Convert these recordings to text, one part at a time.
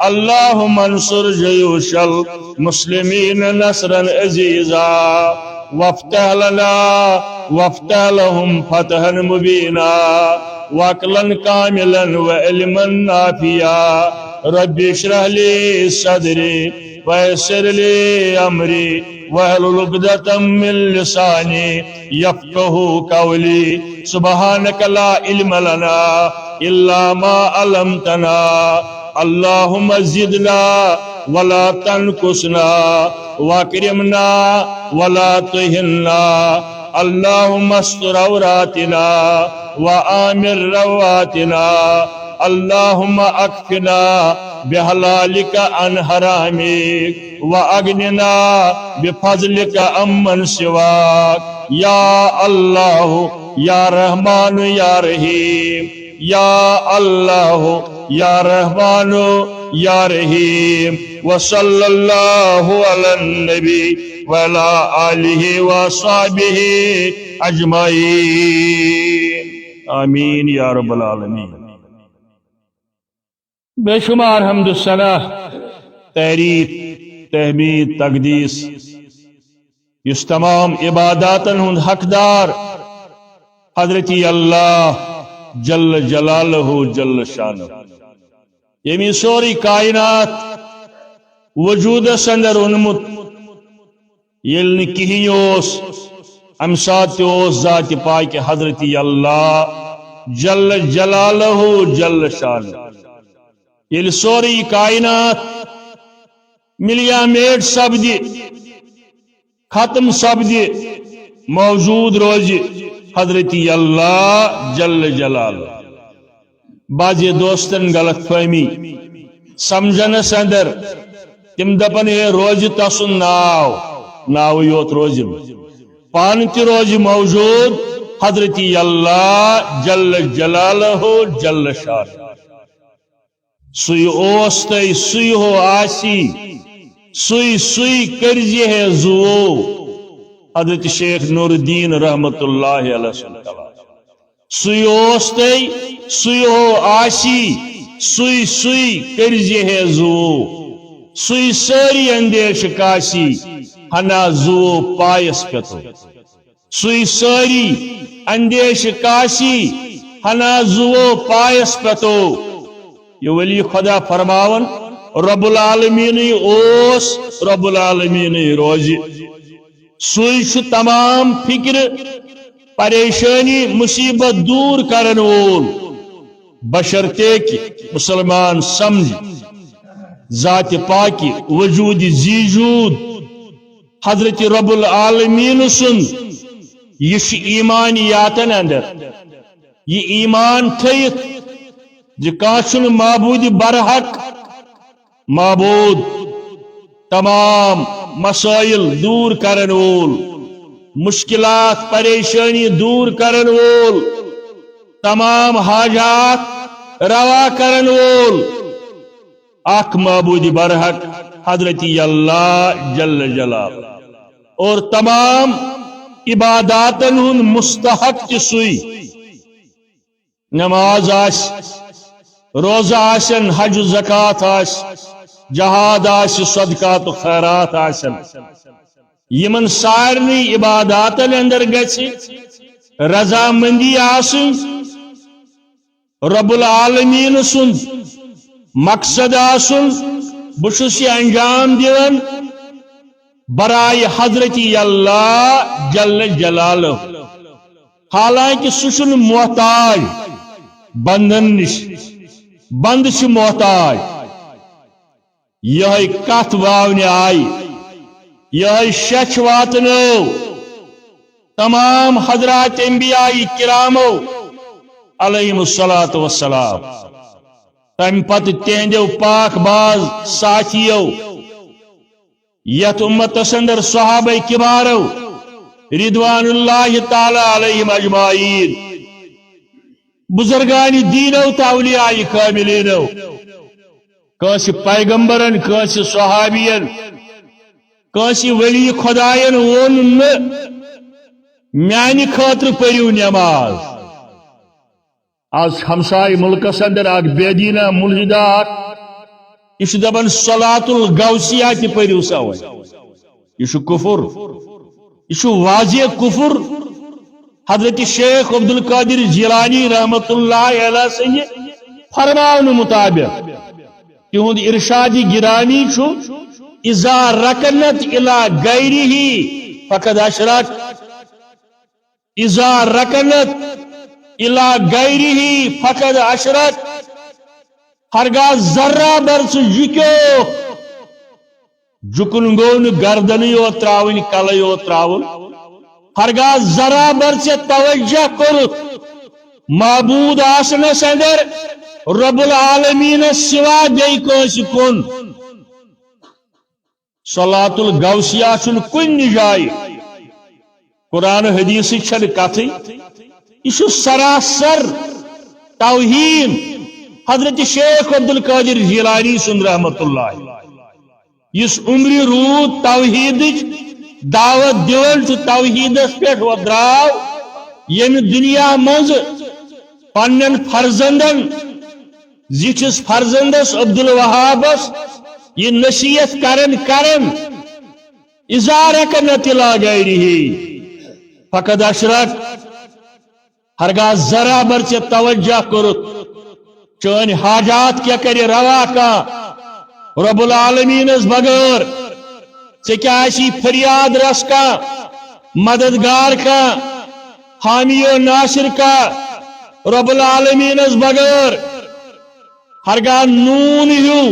اللهم انصر جيوش المسلمين نصرا عزيزا وافتح لنا وافتح لهم فتحا مبينا وعقلا كاملا وعلما نافعا رب اشرح لي صدري ويسر لي امري واحلل عقدة من لساني يفقه قولي سبحانك لا علم لنا الا ما علمتنا اللهم زدنا ولا تنقصنا واكرمنا ولا تهنا اللهم استر عوراتنا وآمن رواتنا اللهم اكفنا بحلالك عن حرامك واغننا بفضلك عمن سواك يا الله يا رحمن يا رحيم يا الله يا رحمن يا رحيم وصلى الله على النبي وعلى آله وصحبه أجمعين آمين يا رب العالمين بے شمار حمد الثناء تعریف تحمید تقدیس اس تمام عباداتن ہند حقدار حضرت اللہ جل جلالہ جل شانہ یمی سوری کائنات وجود اندر اونمت یل کہین ام سات ذات پاک حضرت اللہ جل جلالہ جل شانہ یل سوری کائنات ملیا میٹ سپدی ختم سپدی موجود روز حضرت اللہ جل جلالہ بعض دوستن غلط فہمی سمجھنس اندر تم دپن ہے روز تسن ناو یوت روز پان تی روز موجود حضرت اللہ جل جلالہ جل شانہ سوی اوستی سوی ہو آسی سوی کرزی ہے زو حضرت شیخ نور الدین رحمت اللہ علیہ سوی اوستی سوی ہو آسی سوی کرزی ہے زو سوی ساری اندیش کاسی ہنا زو پایس پتو سوی ساری اندیش کاسی ہنا زو پایس پتو یہ ولی خدا فرماون رب العالمین اوس رب العالمین روزی سوئی تمام فکر پریشانی مصیبت دور کرن وول بشرتے کہ مسلمان سمجھ ذات پاکی وجود زیجود حضرت رب العالمین سن یہ ایمانیاتن اندر یہ ایمان تھیت کاشن معبود برحق معبود تمام مسائل دور کرن وول مشکلات پریشانی دور کرن وول تمام حاجات روا کرن وول اک معبود برحق حضرت اللہ جل جلالہ اور تمام عباداتن ہن مستحق سوئی نماز آس روزہ آسن حج زکات آس جہاد آس صدقات و خیرات آسن یمن سارنی عباداتن اندر گچھ رضامندی آسن رب العالمین سن مقصد آسن بشس انجام دیون برائے حضرت اللہ جل جلالہ حالانکہ سن محتاج بندن نش بند محتاج یہ کت واؤن آئی یہ شچ واتنو تمام حضرات انبیاء کرامو علیہم الصلاۃ والسلام تم پت تہندو پاک باز ساتھیو یت امتس اندر صحابہ کبارو رضوان اللہ تعالی علیہم اجمعین بزرگان دینو تولیاء کاملینو کاس پیغمبرن کاس صحابین کاس ولی خداین وون میانی خاطر پریو نماز آج ہمسائی ملکس اندر آگ بیدینہ ملحدہ یہ دپان صلاۃ الغوثیہ تہ پٔرِو سا وۄنۍ یہ کفر یہ واضح کفر حضرت شیخ عبد القادر جیلانی رحمت اللہ علیہ سنگھ فرمان مطابق تہند ارشاد گرامی اذا رکنت الى غیرہ فقد اشرک اذا رکنت الى غیرہ فقد اشرک ہرگاہ ذرہ بر جکیو جکن گو گردن یوت تراون کل یوت تراون ہرگاہ ذرہ بر سے توجہ کرت معبود آسنس اندر رب العالمین سوا بی کنس کن صلاۃ الغوثیہ چھ کن جائے قرآن حدیث چھن کتھی یہ سراسر توہین حضرت شیخ عبد القادر جیلانی سن رحمت اللہ اس عمری رود توحید دعوت دون توحیدس پہ ودراو یم دنیا مز پنن فرزندن زیچس فرزندس عبد الوہابس یہ نصیحت کرن اذا رکنت الى غیرہ فقد اشرک ہرگاہ ذرا بر سے توجہ کرت چون حاجات کیا کرے روا کا رب العالمین اس بغیر سے کیا ایسی فریاد رس کا مددگار کا حامی و ناصر کا رب العالمین اس بغیر ہرگاہ نون ہو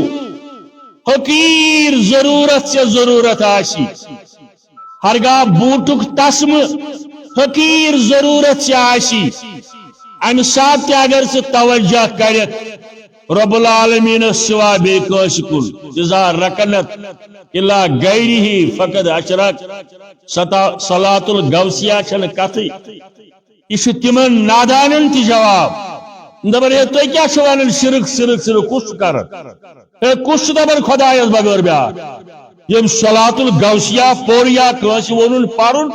حقیر ضرورت سے ضرورت آسی ہرگاہ بوٹک تسم حقیر ضرورت سے آسی ام سات اگر سے توجہ کرت رب العالمین سوا بے کوش کل اذا رکنت الى غیرہ فقد اشرک صلاۃ الغوثیہ چھن کتھی یہ تمن نادانن تی جواب دبر ہے تو کیا شوانن شرک شرک شرک کچھ کر اے کچھ دبر خدایس بغیر بیا یم صلاۃ الغوثیہ پوریا کوش ونن پارن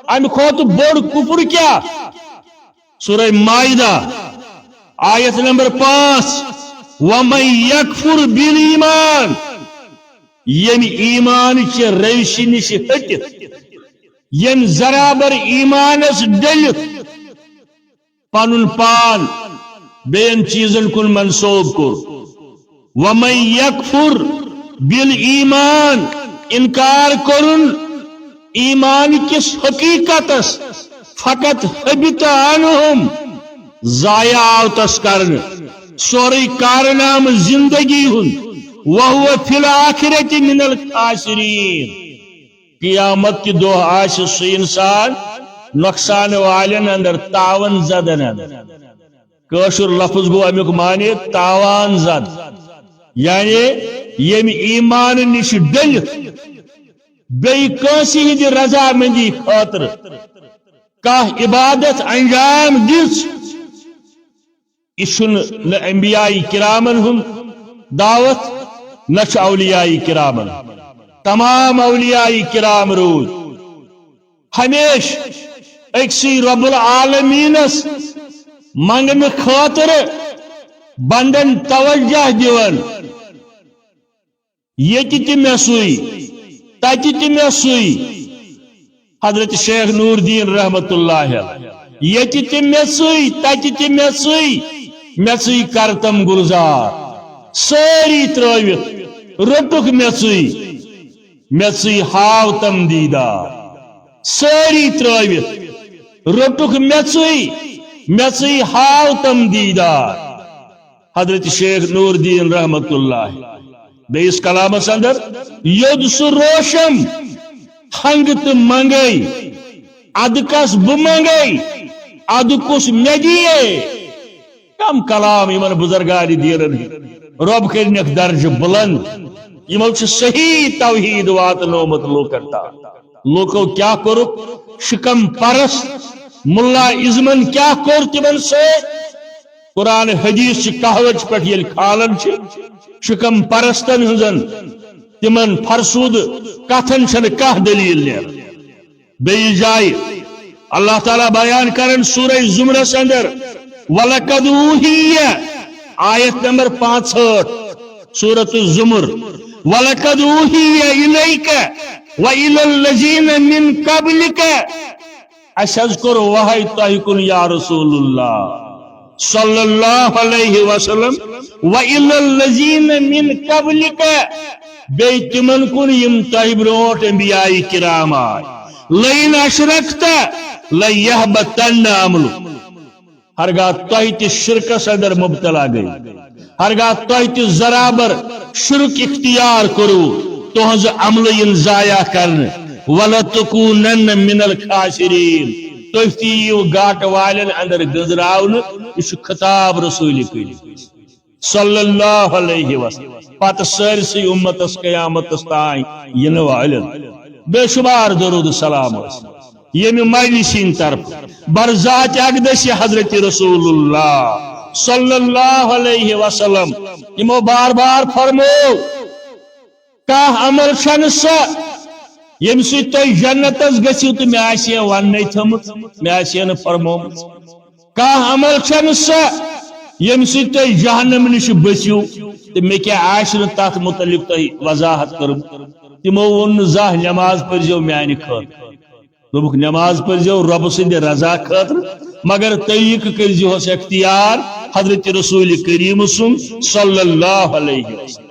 ام کھوت بوڑ کفر کیا سورہ مائدہ آیت نمبر 5 وَمَنْ يَكْفُرْ بِالْإِيمَانِ یم ایمان چہ روشی نش ہٹت یم ذرابر ایمانس ڈلت پنن پان بین چیزن کن منسوب کر وَمَنْ يَكْفُرْ بِالْإِيمَانِ انکار کرن ایمان کس حقیقتس فقط حبت عنہم ضائع آوتس کرن سوری کارنام زندگی ہن وہو فی الآخرت من الخاسرین قیامت کی دو آش سے انسان نقصان والن اندر تاون زدن کشر لفظ گو امیک معنی تاوان زد یعنی یم ایمان نش ڈلت بی کسی ہند رضا مندی خاطر کا عبادت انجام دس یہ نہ انبیاء کرامن ہم دعوت نہ اولیاء کرامن تمام اولیاء کرام روز ہمیش اکسی رب العالمینس منگن خاطر بندن توجہ دیون یہ تہ مے سوئی تتہ تہ مے سوئی حضرت شیخ نور الدین رحمت اللہ یہ تہ مے سوئی تتہ تہ مے سوئی کرتم گلزار ساری تروت رٹک مے سوئی ہاو تم دیدار ساری تروت رٹک مے سوئی ہاو تم دیدار حضرت شیخ نور الدین رحمت اللہ بیس کلامس اندر ید سو روشم ہنگت منگئی ادکس بمنگئی ادکس میگیے کم کلام ایمن بزرگاری دیرن رب کرنک درج بلند ایمن صحیح توحید واتنومت لوکتا لوکو کیا کرو شکم پرست ملا ازمن کیا کور تمن سے قرآن حدیث چھ کہوچ پٹ یل کھالن چھ شکم پرستن ہزن تمن فرسود کتن چھن کہ دلیل لیر بی جائے اللہ تعالیٰ بیان کرن سورہ زمرہ اندر وَلَقَدْ أُوحِيَ آیت نمبر 65 سورة الزمر وَلَقَدْ أُوحِيَ إِلَيْكَ وَإِلَى الَّذِينَ مِنْ قَبْلِكَ أشذكر وحی تۄہہِ کُن یا رسول اللہ صلی اللہ علیہ وسلم وَإِلَى الَّذِينَ مِنْ قَبْلِكَ بیٚیہِ تِمن کُن یِم تۄہہِ برونٛٹھ انبیاء کرام آے لَئِنْ أَشْرَكْتَ لَيَحْبَطَنَّ عَمَلُكَ ہرگاہ تۄہہِ تہِ شرکس اندر مبتلا گئی ہرگاہ تۄہہِ تہِ ذرابر شرک اختیار کرو تہذ عمل ین ضایع کرنے وَلَتَكُونَنَّ مِنَ الْخَاسِرِينَ تُہۍ تہِ یِیِو گاٹہٕ والٮ۪ن اندر گٔنٛزراونہٕ یہِ چھُ خطاب رسول کریم صلی اللہ علیہ وسلم پتہٕ سٲرسٕے اُمتس قیامتس تانۍ یِنہٕ والٮ۪ن بے شمار درود سلام ییٚمہِ مجلس ہٕنٛدِ طرف برذات اقدس حضرت رسول اللہ صلی اللہ علیہ وسلم یمو بار بار فرمو کانٛہہ عمل چھنہٕ سۄ ییٚمہِ سۭتۍ تُہۍ جنتس گٔژھِو تہٕ مےٚ آسہِ ہے وننَے تھٲمٕژ مےٚ آسہِ ہے نہٕ فرمومٕژ کانٛہہ عمل چھنہٕ سۄ ییٚمہِ سۭتۍ تُہۍ جہنم نِش بٔچِو تہٕ مےٚ کیٛاہ آسہِ نہٕ تتھ متعلق تۄہہِ وضاحت کٔرمٕژ تِمو ووٚن نہٕ زانٛہہ نٮ۪ماز پٔرۍزیو میانہِ خٲطرٕ دوٚپُکھ نٮ۪ماز پٔرۍزیو رۄبہٕ سٕنٛدِ رضا خٲطرٕ مگر طریٖقہٕ کٔرۍزِہوس اختیار حضرت رسول کریم سُنٛد صلی اللہ علیہ وسلم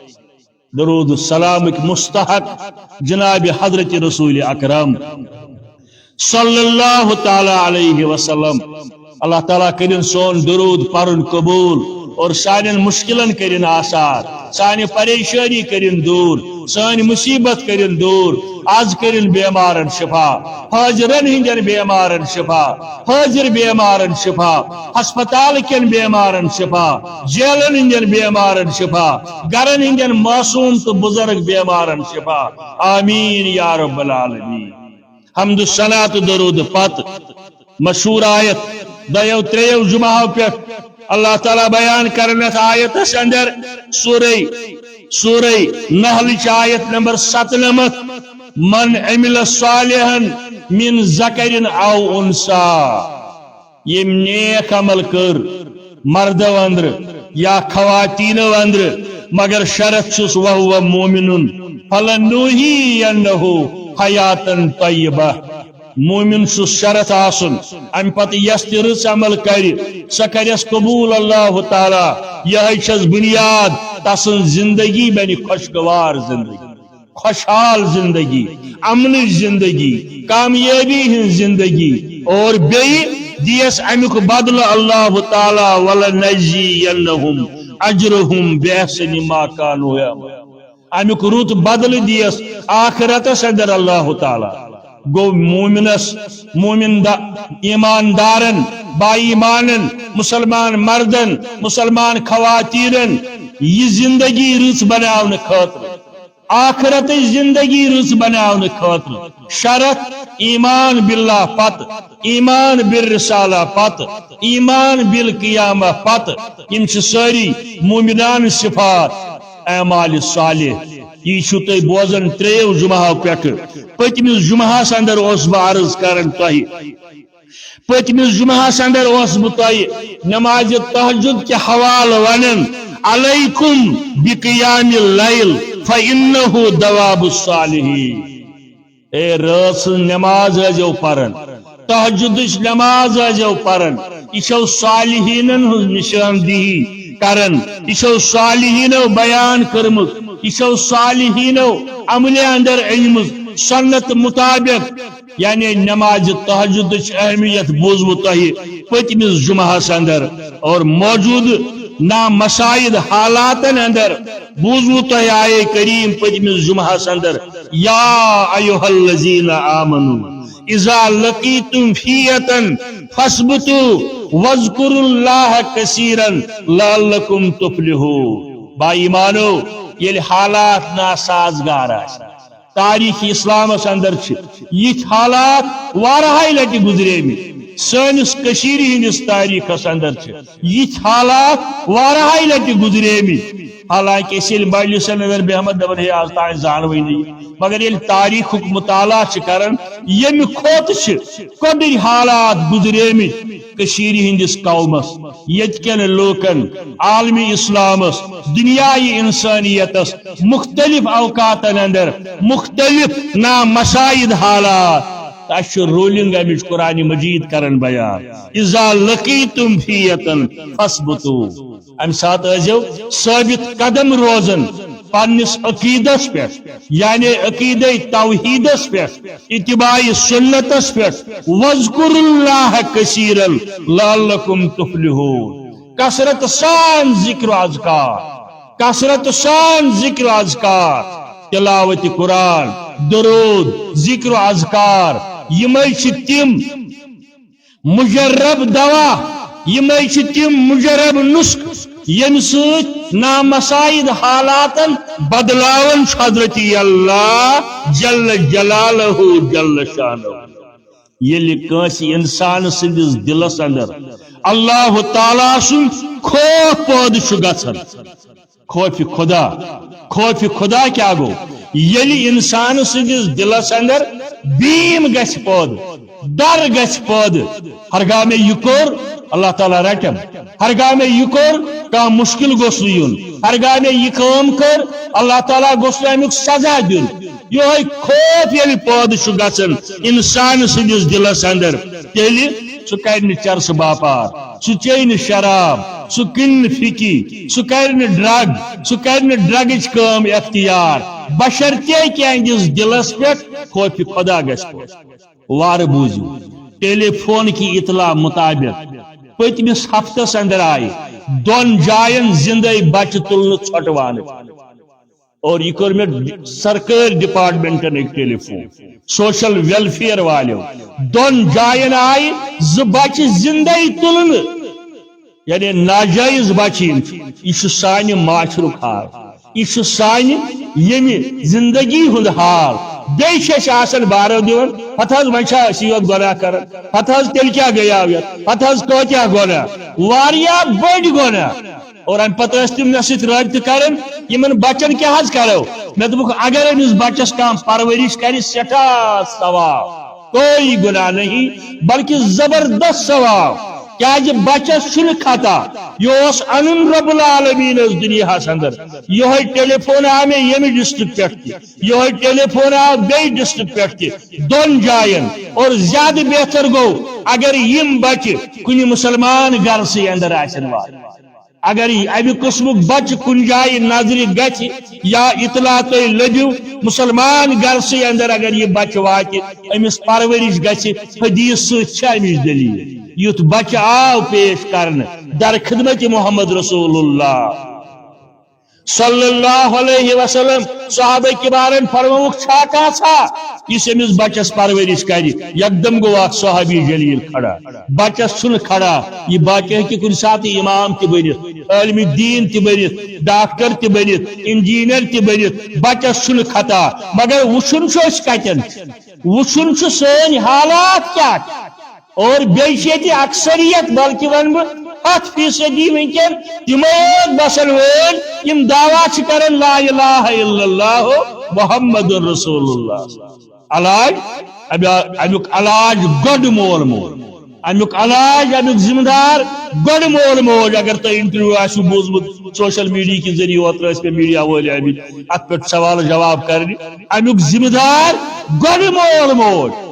درود السلامک مستحق جناب حضرت رسول اکرم صلی اللہ تعالی علیہ وسلم اللہ تعالیٰ کرن سون درود پرن قبول اور سانن مشکلن کرن آسان سانہ پریشانی کرن دور سانی مصیبت کرن دور آز کرن بیمارن شفا حاضرن ہندن بیمارن شفا حاضر بیمارن شفا ہسپتال کن بیمارن شفا جیلن ہندن بیمارن شفا گرن ہندن معصوم تو بزرگ بیمارن شفا آمین یا رب العالمین حمد الصلاۃ درود پت مشہور آیت دیو تریو جمعہ پہ اللہ تعالیٰ بیان کرنت آیت اندر سورہ نحل آیت نمبر 97 من عمل صالحا من ذکر او انسا یم نیک عمل کر مردو اندر یا خواتینو اندر مگر شرط چھس وہو مومن فلنوحینہ حیاتا طیبہ مومن چھس شرط آسن ام پتہ یس تہ رٕژ عمل کر سہ کرس قبول اللہ تعالیٰ یہ چھس بنیاد تسن زندگی بنی خوشگوار زندگی خوشحال زندگی امن زندگی کامیابی ہن زندگی اور بیٚیہِ دیس امیک بدل اللہ تعالیٰ ولنجزینہم اجرہم بأحسن ما كانوا یعملون امیک رُت بدل دیس آخرتس اندر اللہ تعالیٰ گو مومن ایماندارن با ایمانن مسلمان مردن مسلمان خواتینن یہ زندگی رٕژ بناونہٕ خٲطرٕ آخرت زندگی رٕژ بناونہٕ خٲطرٕ شرط ایمان باللہ پت ایمان بالرسالہ پت ایمان بالقیامہ پت یم چھ ساری مومنان صفات اعمال صالح یہ چھو تُہۍ بوزن تریو جمعہ پٮ۪ٹھٕ پٔتمِس جمعہس اندر اوس بہٕ عرض کران تۄہہِ پٔتمِس جمعہس اندر اوس بہٕ تۄہہِ نماز تہجد کے حوالہ ونان علیکم بقیام اللیل فإنہ دواب الصالحین اے رٲژ نماز ٲسۍزیو پران تہجدٕچ نماز ٲسۍزیو پران یہ چھو صالحینن ہٕنٛز نشاندہی کران یہ چھو صالحینو بیان کرمت یہ چھو صالحینو عمل اندر علمت سنت مطابق یعنی نماز تہجدٕچ اہمیت بوزو تۄہہِ پٔتمِس جمعہس اندر اور موجود نامساعد حالاتن اندر بوزو تۄہہِ آیے کریم پٔتمِس جمعہس اندر یا ایھا الذین آمنوا اذا لقیتم فئۃ فاثبتوا واذکروا اللہ کثیرا لعلکم تفلحون با ایمانو ییٚلہِ حالات ناسازگار آسن تاریخ اسلامس اندر چھ یِتھ حالات وارہاے لٹہِ گزریمٕتۍ سانس کشیر ہندس تاریخس اندر یہ حالات وارہائی لٹہ گزرے حالانکہ اس مجلسن اندر بہمت دپان ہے آج تان زانوی نہیں مگر یل تاریخ مطالعہ کران یم کھوت قدر حالات گزرے کشیر ہندس قومس یتکن لوکن عالمی اسلامس دنیای انسانیتس مختلف اوقات اندر مختلف نامسائد حالات تش رولنگ امچ قرآن مجید کرن بیان اذا لقیتم فیتن فاثبتوا ام سات ازو ثابت قدم روزن پنس عقیدس پہ یعنی عقیدہ توحیدس پہ اتباع سنتس پہ واذکروا اللہ کثیرا لعلکم تفلحون کثرت سان ذکر و اذکار کثرت سان ذکر و اذکار تلاوت قرآن درود ذکر و اذکار یہ تم مجرب دوا یہ تم مجرب نسخ یم ست نامسائد حالات بدلاون حضرت اللہ جل جلالہ جل شانہ یل کانسی انسان سندس دلس اندر اللہ تعالی سن خوف پود گژھان خوف خدا کیا گو یل انسان سندس دلس اندر بیم گژھِ پود ڈر گژھِ پود ہرگاہ میں یہ کور اللہ تعالیٰ رٹم ہرگاہ میں یہ کور کھانا مشکل گوس یون ہرگاہ میں یہ کام کر اللہ تعالیٰ گوس امیک سزا دین یہ خوف یل پود گژھان انسان سندس دلس اندر تیل سہ کر چرس باپار سہ چی شراب سہ کن فکی سہ کر ڈرگ سہ کر ڈرگچ کام اختیار بشرطے کہ اہندس دلس پہ خوف خدا گژھِ وار بوزو ٹیلی فون کی اطلاع مطابق پتمس ہفتس اندر آئی دون جائن زندہ بچ تلن ژھٹوان اور یہ کر میں سرکار ڈپارٹمنٹن ایک ٹیلی فون سوشل ویلفیئر والو دون جائن آئی بچ زندہ تلن یعنی ناجائز بچی یہ سانہ معاشرک حال یہ سانہ یمی زندگی ہند حال بیش آسن بارو دیون پتہ ونچا اسی یوت گناہ کر پتہ تیل کیا گیا پتہ کتیا گناہ واریا بڑ گناہ اور ام پتہ تم مے سۭتۍ رابطہ کرن یمن بچن کیا حظ کرو مے دپک اگر امس بچس کام پرورش کر سٹھا ثواب کوئی گناہ نہیں بلکہ زبردست ثواب کیا بچس چھ خطا یہ ان رب العالمین دنیا اندر یہ ٹیلی فون آو میں یم ڈسٹرکٹ پہ یہ ٹیلی فون آو بی ڈسٹرکٹ پہ دون جائن اور زیادہ بہتر گو اگر یم بچہ کن مسلمان گرسے اندر آسن وال اگر امہ قسم بچ کن جائے نظر گھ یا اطلاع تھی لبو مسلمان گرسے اندر اگر یہ بچہ وات امس پرورش گھ حدیث سمچ دلیل یت بچہ آو پیش کرن در خدمت محمد رسول اللہ صلی اللہ علیہ وسلم صحابہ کبارن فرموک چھاکا تھا اس امس بچس پرورش کر یکدم گو اخ صحابی جلیل کھڑا بچس چھن کھڑا یہ بچہ کہ کن سات امام تہ بنت عالم دین تہ بنت ڈاکٹر تہ بنت انجینئر تہ بنت بچس چھن خطا مگر وچھن چھ کتن وچھن چھ سن حالات کیا اور بیشیتی اکثریت بلکہ ون بہ 100% ونکن تموت بسن ول یم دعوی کرن لا الہ الا اللہ محمد رسول اللہ علاج امیک علاج گڈ مول مول امیک علاج امیک ذمہ دار گڈ مول موج اگر تو انٹرویو آسو بوزمت سوشل میڈیا کے ذریعے اوتر اس پہ میڈیا وول آمت ات پہ سوال جواب کرنے امیک ذمہ دار گڈ مول موج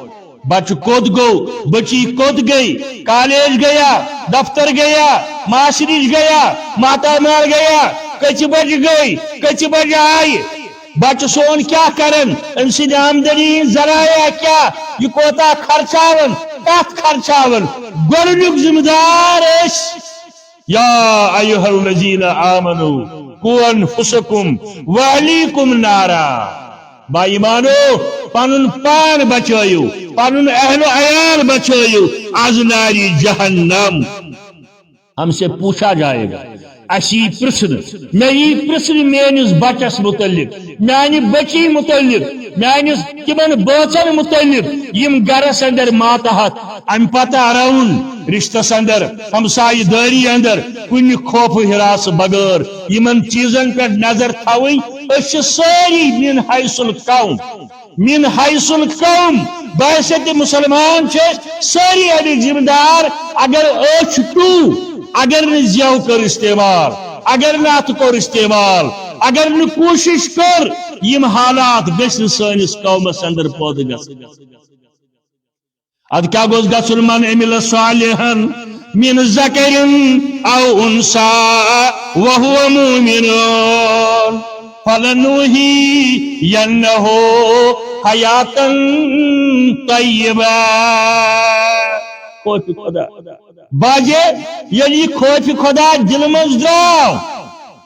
بچ کود گو بچی کود گئی کالج گیا دفتر گیا معاشرش گیا ماتا مال گیا کچ بج گئی کچ بج آئی بچ سون کیا کرن ام سند آمدنی ذرائع کیا یہ کوتا خرچاون کت خرچاون گۄڈنیُک ذمہ دار اس یا ایھا الذین آمنوا قوا انفسکم واہلیکم نارا با ایمانو پنن پان بچائیو پنن اہل و عیال بچائیو از ناری جہنم ہم سے پوچھا جائے گا اسی پرسن میں یہ پرسن میانس بچس متعلق میانہ بچی متعلق میانس تمن بچن متعلق یم گرس اندر ماتحت ام پتہ رون رشتس اندر ہمسائی داری اندر کن خوف ہراس بغیر یمن چیزن پہ نظر تھوئی اس ساری من حیث القوم من حیث القوم بحثیت مسلمان ساری امی ذمہ دار اگر اچھ تو اگر نہ زیو کر استعمال اگر نہ ات کور استعمال اگر نہ کوشش کر یم حالات گژھن سانس قومس اندر پود گژھن اد کیا گوس گژھن من عمل صالحا من ذکر او انثى وهو مؤمن فلنحيينه حیاة طیبہ خوف خدا باجے یلی خوف خدا دل مز درو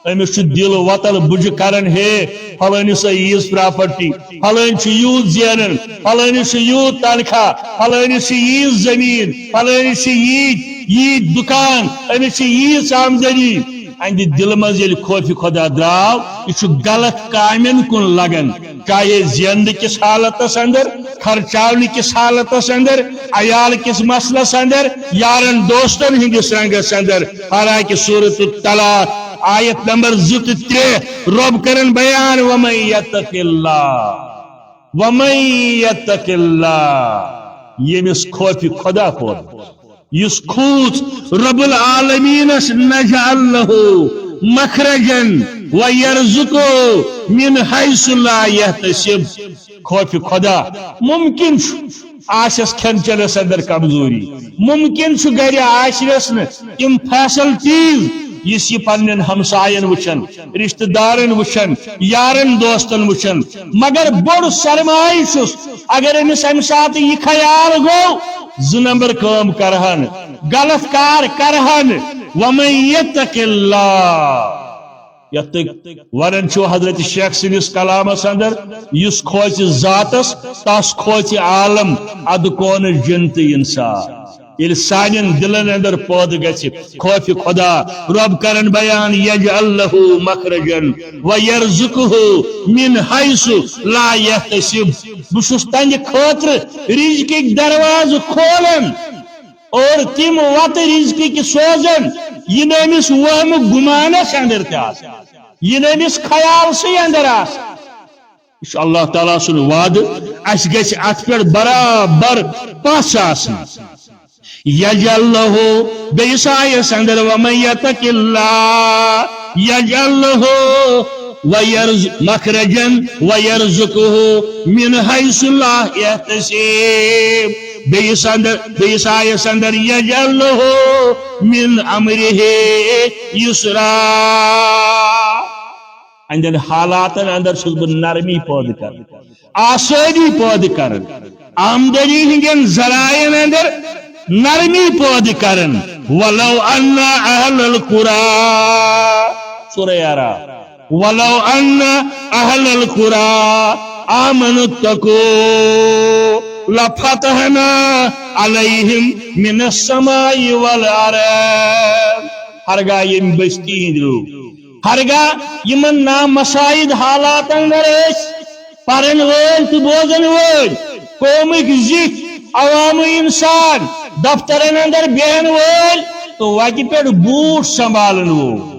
امس دل وتل بج کرن ہے فلانس ییز پراپرٹی فلان یوت زینن فلان یوت تنخواہ فلان ییز زمین فلان یہ دکان امس ییز آمدنی اند دل مز یل خوف خدا درو یہ غلط کامن کن لگن چاہے زیند کس حالتس اندر خرچاون کس حالتس اندر عیال کس مسلس اندر یارن دوستن ہندس رنگس اندر حالانکہ سورۃ الطلاق آیت نمبر 3 رب کرن بیان ومن یتق اللہ یمس خوف خدا پود یس کھوت رب العالمین نجعل له مخرجا ويرزقه من حيث لا يحتسب خوف خدا ممکن آسس کھن چنس اندر کمزوری ممکن گر آسس تم فیسلٹیز اس یہ پنن ہمسائن وچن رشتہ دارن وچن یارن دوستن وچن مگر بڑ سرمایہ اگر امس امہ سات یہ خیال گو ز نمبر کام کرہن غلط کار کرہن ومن یتق اللہ ورن چھو حضرت شیخ سنس کلامس اندر اس کھوچ ذاتس تس کھوچ عالم اد کون جنت انسان یل سانن دلن اندر پود گچ خوف خدا رب کرن بیان یجعل له مخرجا ويرزقه من حيث لا يحتسب بشس تنگ خاطر رزق دروازہ کھولن اور تم وت رزق کی سوزن یہ نمس وہم گمانس اندر تاس یہ نمس خیال سے اندر آس اللہ تعالیٰ سن وعد اس گژھِ ات پہ برابر پس آسن یجعل له بیس آیس اندر ومن یتق اللہ یجعل له مخرجا ويرزقه من حيث لا يحتسب بیس آیس اندر یجعل له من امره یسرا اندر حالاتن اندر چھس بہ نرمی پود کر آسانی پود کر آمدنی ہندین ذرائع اندر نرمی پود کرن ولو ان اہل القرى سورہ اعراف ولو ان اہل القرى آمنوا اتقوا لفتحنا علیہم من السماء والارض ہرگاہ یم بستی ہندرو ہرگاہ یمن نامسائد حالات اندر پرن ول تو بوزن ول قومک زک عوام انسان دفترن اندر بہن ول تو وتہ پہ بوٹ سنبھالن وول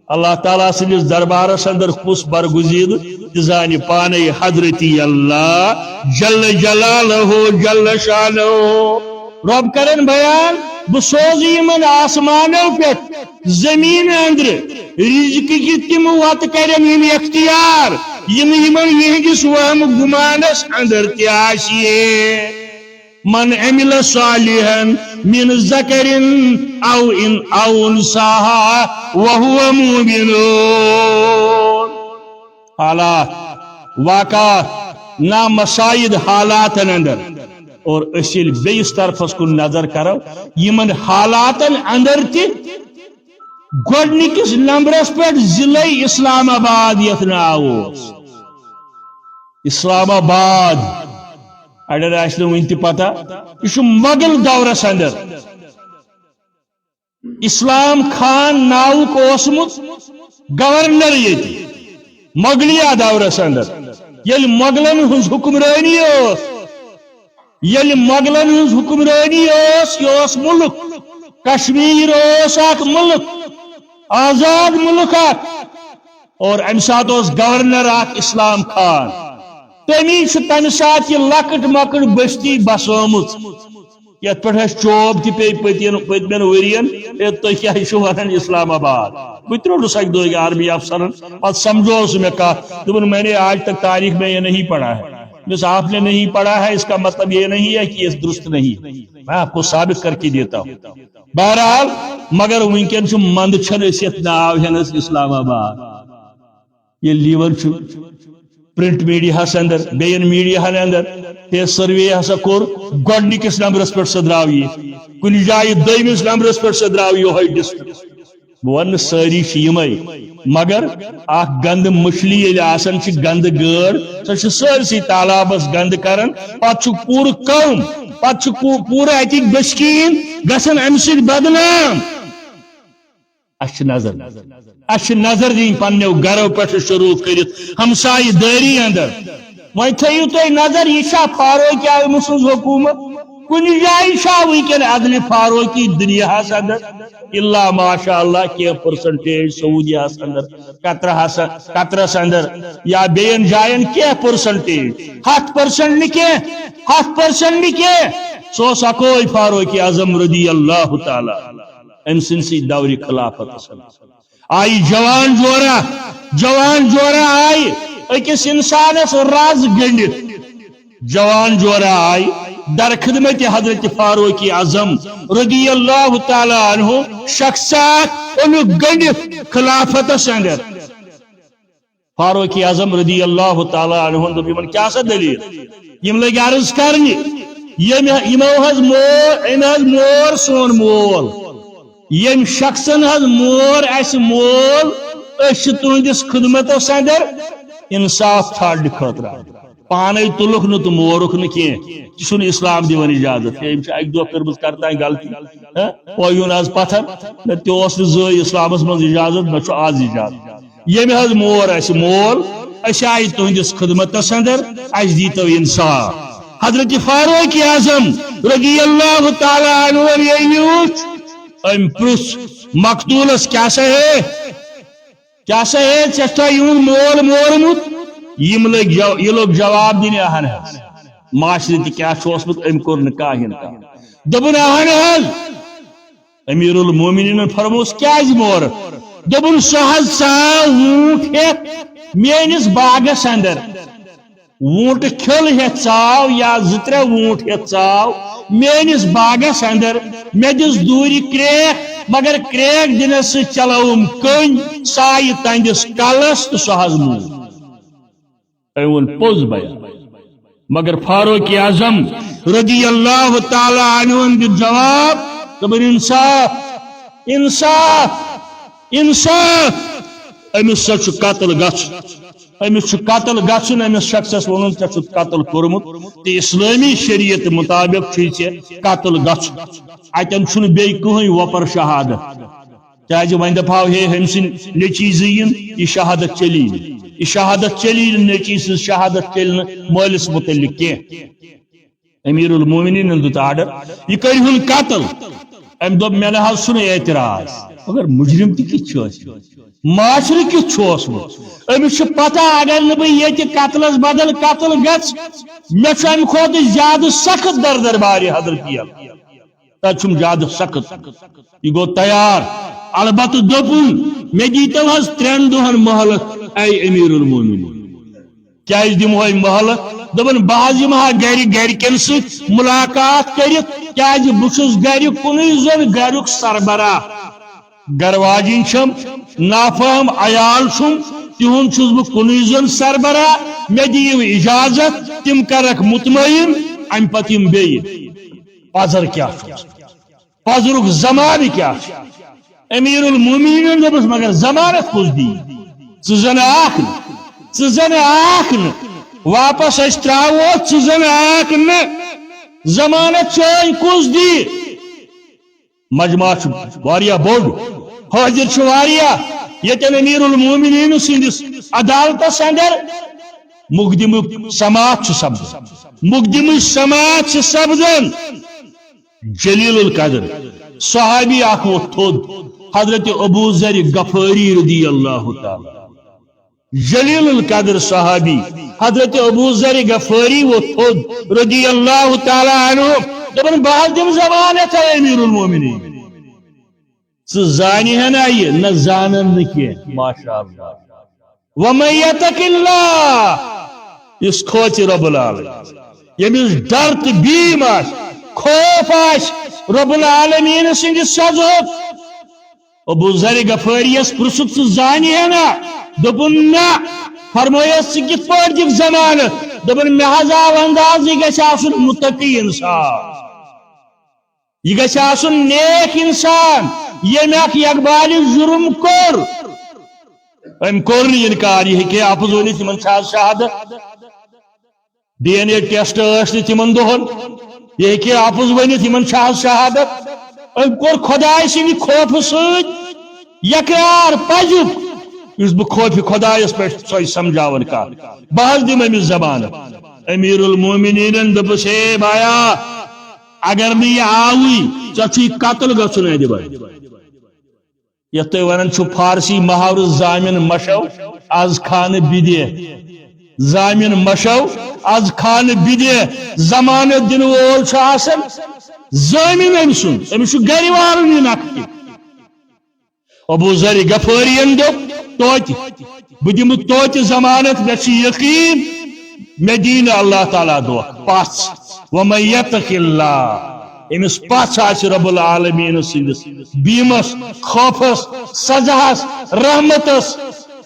اللہ تعالیٰ سندس دربارس اندر کس برگزید زان پانے حضرتی اللہ جل جلالہ جل شانہ رب کرن بیان بہ سوز یمن آسمانوں پہ زمین اندر رزق کی تم وت کرن یم اختیار یم یمن یہندس وہم گمانس اندر تیاسیے من عمل صالحا من ذکر او انثى وهو مؤمن حالات واقعات نامسائد حالات اندر اور اصل بیس طرف کو نظر کرو یمن حالات اندر تہ گوڈنکس نمبرس پہ ضلع اسلام آباد یت ناو اسلام آباد اڑن آس ون تہ پتہ یہ مغل دورس اندر اسلام خان ناوک اوسمت گورنر یتی مغلیہ دورس اندر یل مغلن ہز حکمرانی یل مغلن ہز حکمرانی یہ ملک کشمیر اخ ملک آزاد ملک اخ اور امہ سات گورنر اخ اسلام خان تمی تمہ سات یہ لکٹ مکٹ بستی بسومت یت پہ چوب تہ پی پتمین ورین تھی کیا ونان اسلام آباد بہ تروس اک دہ آرمی افسرن پتہ سمجھوس میں کت دپن میں نے آج تک تاریخ میں یہ نہیں پڑھا ہے بس آپ نے نہیں پڑھا ہے اس کا مطلب یہ نہیں ہے کہ یہ درست نہیں ہے میں آپ کو ثابت کر کے دیتا ہوں بہرحال مگر ونکن مند چھن یت ناو ہینس اسلام آباد یہ لیور پرنٹ میڈیا اندر بین میڈیا اندر یہ سروے ہسا کور گۄڈنِکِس نمبرس پہ سہ درٛاو یہ کُنہِ جایہِ دوٚیمِس نمبرس پہ سہ درٛاو یہوے ڈسٹرکٹ بہ ون ساری یمے مگر اخ گند مچھلی ییٚلہِ آسان چھ گند گٲڑ سۄ چھ سٲرسٕے تالابس گند کران پتہٕ چھُ پوٗرٕ قوم پتہٕ چھُ پوٗرٕ اتِکۍ بسکیٖن گژھان امہِ سۭتۍ بدنام اچھ نظر دین پنو گرو پہ شروع کرت ہمسائے داری اندر وی تھو تھی نظر یہ فاروقی اعظم سن حکومت کن جائیں ونکن عدل فاروقی دنیا اندر اللہ ماشاء اللہ کی پرسنٹیج سعودیہ اندر قطرس اندر یا بین جائن کی پرسنٹیج 10% کی 10% کی سو سکوئی فاروقی اعظم رضی اللہ تعالی ام سنسی دوری خلافت آئی جوان جورا آئی اکس انسانس راز گنڈت جوان جورا آئی در خدمت حضرت فاروقی اعظم رضی اللہ تعالی عنہ شخصات انو گنڈت خلافت اندر فاروقی اعظم رضی اللہ تعالی عنہ دن کیا سا دلیل یم لگ عرض کرنی یمو حض مور سون مول یم شخصن حض مور اس مول اس تہندس خدمت اندر انصاف ٹھانڈ خاطر پانے تلک نا تو مورک نا کی چھ اسلام دِوان اجازت اک دہ کرم کرتا غلطی پویون آز پتھر تہ زی اسلامس من اجازت نہ آز اجازت یم حض مور اس مول اس آئی تہندس خدمتس اندر اس دیتو انصاف حضرت فاروق اعظم رضی اللہ تعالی عنہ ام پرس مقتولس کیا سا ہے ٹھا یون مول مورمت یہ لوگ جواب دن اہن معاشرت کیا اوسمت ام کور کاہن دبن اہن امیر المومنین فرموس کیا مور دبن سہز سا وونٹ ہیت میانس باغس اندر وونٹ کھل ہیت ژاو یا زترے وونٹ ہیت ژاو میانس باغس اندر مے دس دوری کریک مگر کریک دنس چلوم کن سائے تہندس کلس تو سہ حض مون پوز بیان مگر فاروق اعظم رضی اللہ تعالی عنہ دن جواب دبن انصاف انصاف انصاف امس سا قتل گھن امس قتل گھن امس شخصس ون ٹھیک قتل کورمت تو اسلامی شریعت مطابق قتل گھن اتن بی کہیں وپر شہادت کیازِ ون دپاو ہے ہم سن نیچی زین یہ شہادت چلی یہ شہادت چلی نیچی سن شہادت چل مالس متعلق کی امیر المومنین دت آرڈر یہ کرہن قتل ام دب مے نہ سن اعتراض مگر مجرم تہ کت معاشرہ کت امس پتہ اگر نہ بہ قتلس بدل قتل گھ مے ام کھت زیادہ سخت دربار حضرت تم زیادہ سخت یہ گو تیار البتہ دپن مے دیتو حض 3 دہن مہلت اے امیر المومنین کیا دمو مہلت دپن بہ یمہا گرکن ست ملاقات کرت کیا بہس گر کن زن گرک سربراہ گر واجن چھم نافہم عیال چھم تہن چھس بہ کن زن سربراہ مے دیو اجازت تم کرک مطمئن ام پتہ یم بیٚیہِ پزر کیا پزرک زمان کیا امیر المومنین دپس مگر ضمانت کس دی ژٕ آکھ واپس اس تراو ژٕ آکھ ضمانت چٲنۍ کس دی مجمع واریا بوڑ حاضر واریا یتن امیر المومنین سندس عدالتس اندر مقدم سماعت سپدان مقدم سماعت سپدان جلیل القدر صحابی اخ تھود حضرت ابو ذر غفاری رضی اللہ تعالی جلیل القدر صحابی حضرت ابو ذر غفاری تھود رضی اللہ تعالی عنہ دپن بہت دم ضمانت ہے امیر المومنین زانی ہے نا یہ نہ زانن نہ ماشاء اللہ ومن یتق اللہ اس کھوچ رب العالمین یمس ڈر تو بیم آس خوف آس رب العالمین سند سزوک ابو ذر غفاریس پرسک تو زانی ہے نا دپن نا فرمایس کت پٲٹھۍ دِکھ ضمانت دپن مے حظ آو انداز یہ گژھِ آسُن متقی انسان یہ گژھِ آسُن نیک انسان ییٚمہِ اکھ یقبالِ جُرم کوٚر أمۍ کوٚر نہٕ انکار یہ ہیٚکہِ اپُز ؤنِتھ تِمن چھِ آز شہادت ڈی این اے ٹیسٹ ٲسۍ نہٕ تِمن دۄہن یہ ہیٚکہِ اپُز ؤنِتھ یِمن چھِ آز شہادت أمۍ کوٚر خۄداے سٕنٛدِ خوفہٕ سۭتۍ یقرار پزیُک یُس بہٕ خوفہِ خۄدایس پٮ۪ٹھ سۄے سمجھاون کتھ بہٕ حظ دِمہٕ أمِس ضمانت امیر المومنیٖنن دوٚپُس ہے بایا اگر نہٕ یہِ آوٕے ژےٚ چھُے قتل گژھُن اَدِ بَدِ یتھ تُہۍ ونان چھُو فارسی محاورٕ زامن مشو آز خانہٕ بدے زامن مشو آز خانہٕ بدے ضمانت دِنہٕ وول چھُ آسان زٲمِن أمۍ سُنٛد أمِس چھُ گرِ والُن یہِ نقدِ ابو ذر غفارین دوٚپ توتہِ بہٕ دِمہٕ توتہِ ضمانت مےٚ چھُ یقیٖن مےٚ دی نہٕ اللہ تعالیٰ دھوکہٕ پژھ ومن یتق اللہ امس پچھ آس رب العالمین سندس بیمس خوفس سزاس رحمتس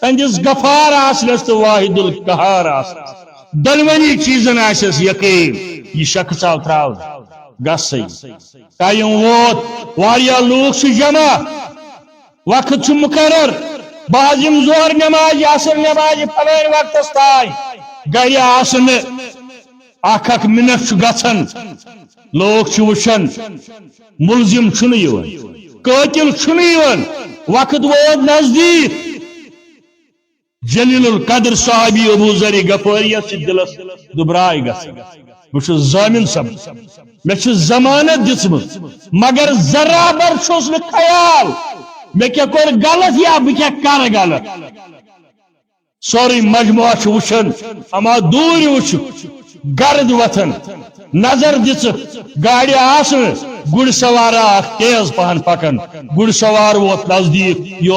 تہندس غفار آسنس تو واحد القہار آسنس دونونی چیزن آسس یقین یہ شخص آو تراؤ گس ٹائم ووت واریا لوگ جمع وقت مقرر بعض زور نماز اثر نماز پلان وقتس تائ گر آسن اخ اخ منٹ گھن لوگ وچھان ملزم قاتل وقت ووت نزدیک جلیل القدر صحابی ابو ذر غفاریس دلس دبرائی گھن بہت ضامن سب مے ضمانت دژمٕژ مگر ذرابر چھُس نہٕ خیال مے کیا کوٚر غلط یا بہٕ کیا کر غلط سورُے مجموعہ وچھان اما دوٗرِ وچھ گرد وتھن نظر دِژ گاڑِ آسن گُرۍ سوار اکھ تیز پہن پکان گُرۍ سوار ووت نزدیک یہ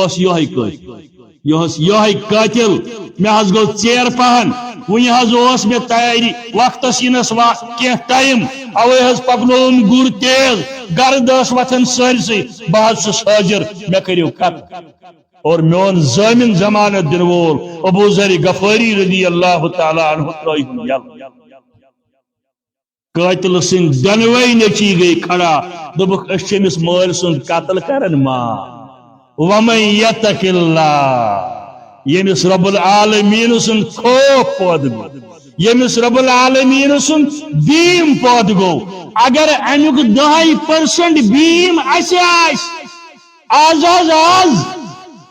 اوس یہے قاتل مے حظ گوٚو ژیر پہن وُنہِ حظ اوس مے تیاری وقتس یِنس کینٛہہ ٹایم اوے حظ پکنووُم گُر تیز گرد ٲس وتھان سٲرسٕے بہٕ حظ چھُس حٲضر مے کٔرِو قتل اور میون ضامن ضمانت دِنہٕ وول ابو ذر غفاری رضی اللہ تعالی عنہ ترٲیِن یلہٕ قاتل سن دنوے نیچی گئی کھڑا دوبک اشمس مول سن قتل کرن ما ومن یتق اللہ یمس رب العالمین سن خوف پود گو یمس رب العالمین سن بیم پود گو اگر امیک 10% بیم آز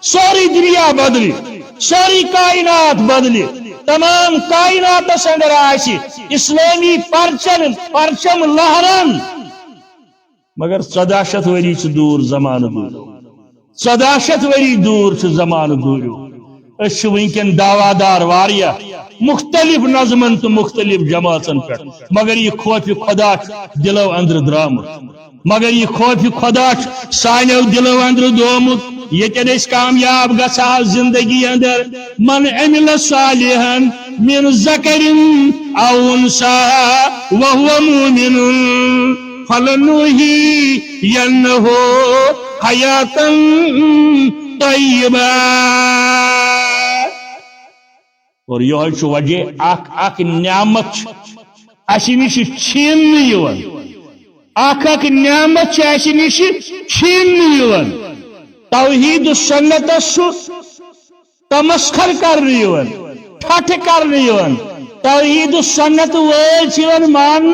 سوری دنیا بدلی سوری کائنات بدلی تمام کائنات اندر آسی اسلامی پرچم لہرن مگر 14 وری دور زمانہ دور 14 وری دور زمانہ دور اس ونکن دعوادار واریا مختلف نظمن تو مختلف جماعتن پہ مگر یہ خوف خدا دلو اندر درامت مگر یہ خوف خدا سانو دلو اندر دومت یتن اس کامیاب گژھا زندگی اندر من عمل صالحا من ذکر او انثى وهو مؤمن فلنحيينه حیاة طیبہ اور یہ وجہ اک نعمت اسی نش چھین اک نعمت اسی نش چھین توحید سنت تمسخر کرنے ٹھٹ کرنے توحید سنت ول مان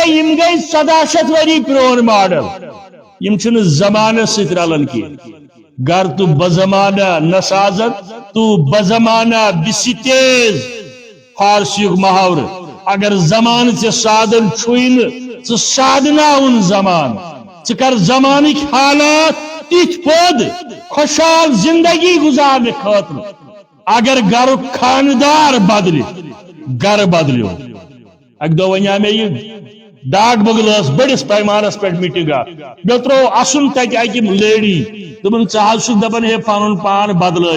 یم گئی 14 وری پرون ماڈل یم چھن زمانہ ست رلن کی گر تو بزمانہ نسازت تو بزمانہ بستیز فارسی محاور اگر زمان سے سادن چھوئن ژٕ سادناون زمان ژٕ کر زمانک حالات تیت پود خوشحال زندگی گزارنے خاطر اگر گر خاندار بدل گر بدلو اک دو ونیا مے یہ ڈاک بگلس بڑس پیمانس پہ میٹنگ مے ترو اسن تک اکہ لیڈی دپن ژٕ دپان ہے پن پان بدلو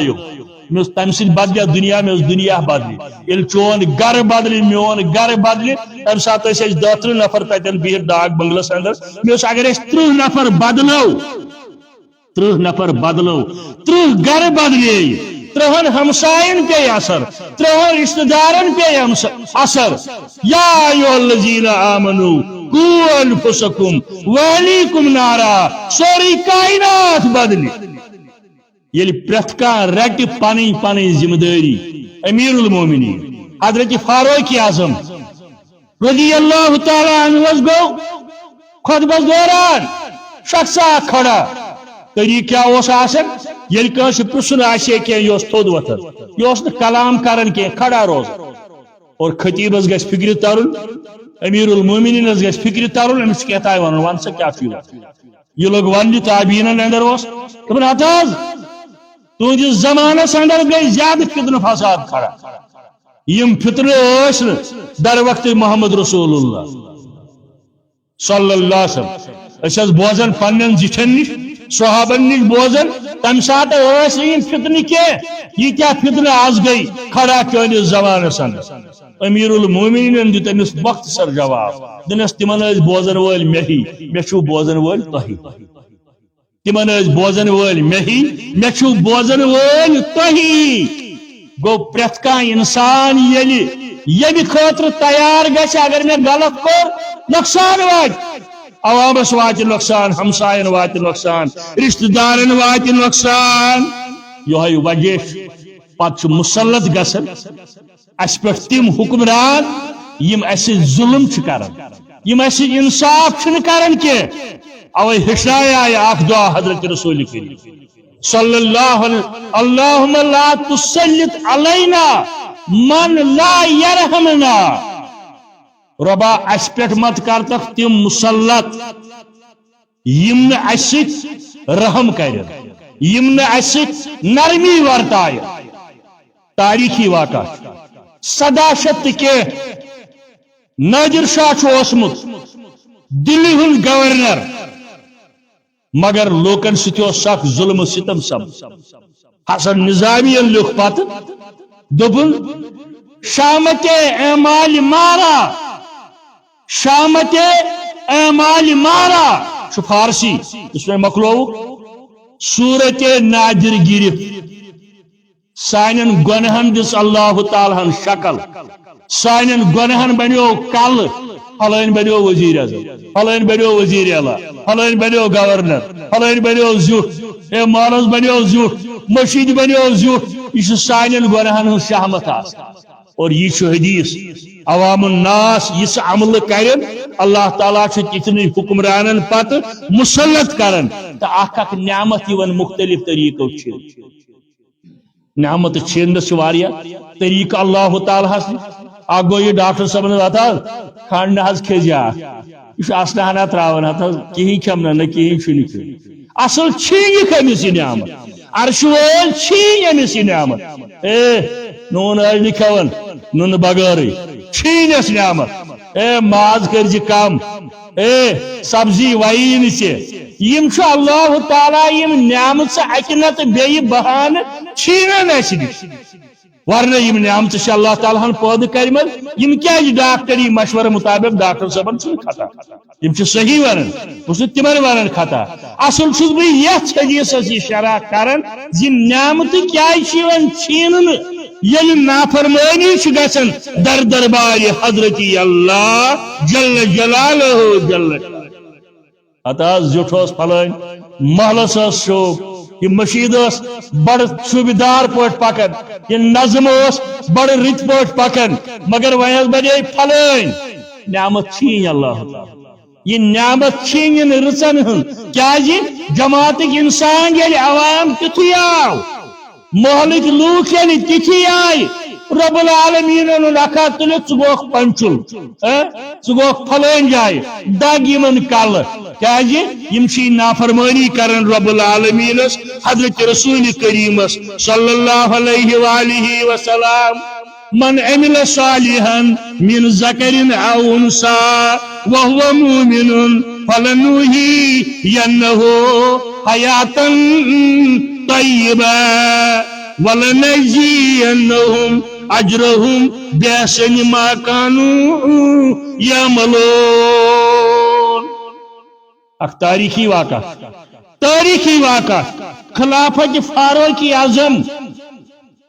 مے تمہ سۭتۍ بدلیا دنیا مے دنیا بدلی یل چون گر بدلی میون گر بدلی تمہ سات أسۍ 30 نفر تتن بہت ڈاک بنگلس اندر مے اگر 30 نفر بدلو 30 نفر بدلو 30 گر بدلے 30 ہمسائن پہ اثر 30 رشتہ دارن پہ اثر یا ایھا الذین آمنو قوا انفسکم واہلیکم نارا سوری کائنات بدلی یل پرت کان رٹ پنن پنن ذمہ داری امیر المومنین حضرت فاروق اعظم رضی اللہ تعالی عنہ گو خطبہ دوران شخصا کھڑا طریق کیا آسان یل کنس پرسن آسے کی یہ تھود وتھن یہ کلام کران کی کھڑا روز اور خطیبس گھس فکر ترن امیر المومنین گھس فکر ترن امس کیا ون ون سا کیا یہ لوگ ون تابعین اندر دپن ہتھ تہندس زمانس اندر گئی زیادہ فتنہ فساد کھڑا یم فتنہ در وقت محمد رسول اللہ صلی اللہ علیہ وسلم اس بوزن پنن زٹھن نش صحابن نش بوزن تم سات یم فتنہ کی کیا فتنہ آز گئی کھڑا چونس زمانس اندر امیر المومنین دیت امس مختصر جواب دنس تمن بوزن ول مہی مے بوزن ول تہی تمن بوزن ول مہی مے بوزن ول تہی گو پرت کان انسان یل خاطر تیار گژھِ اگر میں غلط کور نقصان وات عوامس وات نقصان ہمسائن وات نقصان رشتہ دارن وات نقصان یہ وجہ پتہ مسلط گژھن اس پہ تم حکمران یم اس ظلم کران یم اس انصاف کران کی اوے ہشایا اخ دعا حضرت رسول کریم صلی اللہ علیہ اللہم لا تسلط علینا من لا یرحمنا ربا اس پہ مت کرتک تم مسلط یم اس رحم کر یم اس نرمی ورتائے تاریخی واقعہ صداشت کے نادر شاہ اوسمت دلی ہند گورنر مگر لوکن ستو سخ ظلم و ستم سم حسن نظامی لکھ پت دپن شامت اعمال مارا شامت اعمال مارا چھ فارسی اس میں مکلو صورت نادر گرفت سانن گنہن دس اللہ تعالیٰ شکل سانن گنہن بنیو کل فلان بنیو وزیر اعظم فلان بنیو وزیر اعلیٰ فلان بنیو گورنر فلان بنیو زیوٹ اے مالس بنیو زیوٹ مشید بنیو زیوٹ یہ سانن گنہن ہن شہمت اور یہ حدیث عوام الناس اس عمل کرن اللہ تعالیٰ تتن حکمرانن پتہ مسلط کرن تو اخ نعمت یون مختلف طریقوں نعمت چھینس طریقہ اللہ تعالیٰ اخ گو یہ ڈاکٹر صاحب ات کھنڈ حض کھزیا یہ اصل ہنا تراون کہین کھمنا نہ کہین کھین اصل یہ کمس یہ نعمت عرش وول یمس یہ نعمت نون نی کھون نون بغیر چھینس نعمت ماز کرزِ کم سبزی وئی یم اللہ تعالیٰ یم نعمت اکہ نت بی بہان چھینن اس نش ورنہ یم نعمت اللہ تعالیٰ ہن پود کرمت یم کیا ڈاکٹری مشورہ مطابق ڈاکٹر صاحب خطا یم صحیح ونن بس تمن ونن خطا اصل چھس بہ یتھ حدیثس یہ شرح کرن زِ نعمت کیا چھینن یل نافرمانی گژھن در دربار حضرت اللہ جل جلالہ جل اتاز زیوٹھوس پھلائن محلس شوب یہ مشید بڑ شوبدار پوٹ پکن یہ نظم بڑ رت پوٹ پکن مگر ویس بنے پھلائن نعمت چھین اللہ تعالی یہ نعمت چھین رچن ہن کیا جماعت انسان یل عوام تتھی آو محلک لوک یل تتھی آئی رب العالمین اکھا تلت گوک پنچل گوک پھلن جائے دگ یمن کل کیا نافرمانی کرن رب العالمین حضرت رسول کریم صلی اللہ علیہ وآلہ وسلم من عمل صالحا من ذکر او انثى وهو مؤمن فلنحيينه حياة طيبة ولنجزينهم اجرهم بأحسن ما كانوا يعملون. اخ تاریخی واقع خلافت فاروق اعظم